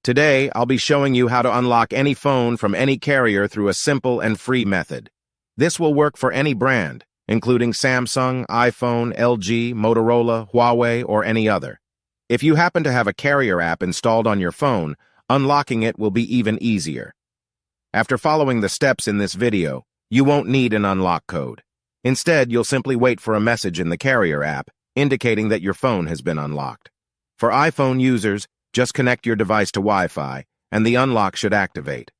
Today, I'll be showing you how to unlock any phone from any carrier through a simple and free method. This will work for any brand, including Samsung, iPhone, LG, Motorola, Huawei, or any other. If you happen to have a carrier app installed on your phone, unlocking it will be even easier. After following the steps in this video, you won't need an unlock code. Instead, you'll simply wait for a message in the carrier app indicating that your phone has been unlocked. For iPhone users, just connect your device to Wi-Fi, and the unlock should activate.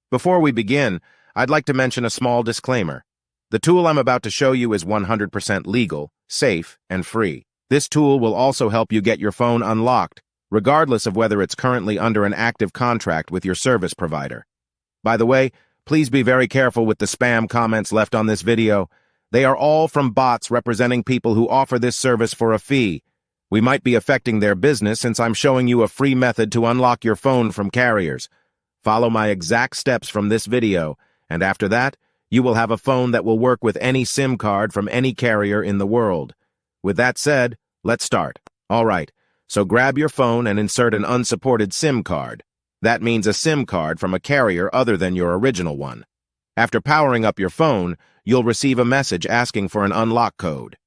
Before we begin, I'd like to mention a small disclaimer. The tool I'm about to show you is 100% legal, safe, and free. This tool will also help you get your phone unlocked, regardless of whether it's currently under an active contract with your service provider. By the way, please be very careful with the spam comments left on this video. They are all from bots representing people who offer this service for a fee. We might be affecting their business since I'm showing you a free method to unlock your phone from carriers. Follow my exact steps from this video, and after that, you will have a phone that will work with any SIM card from any carrier in the world. With that said, let's start. All right, so grab your phone and insert an unsupported SIM card. That means a SIM card from a carrier other than your original one. After powering up your phone, you'll receive a message asking for an unlock code.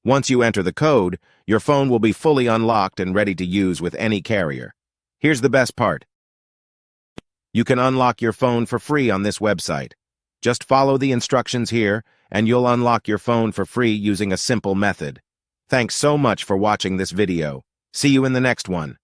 Once you enter the code, your phone will be fully unlocked and ready to use with any carrier. Here's the best part. You can unlock your phone for free on this website. Just follow the instructions here, and you'll unlock your phone for free using a simple method. Thanks so much for watching this video. See you in the next one.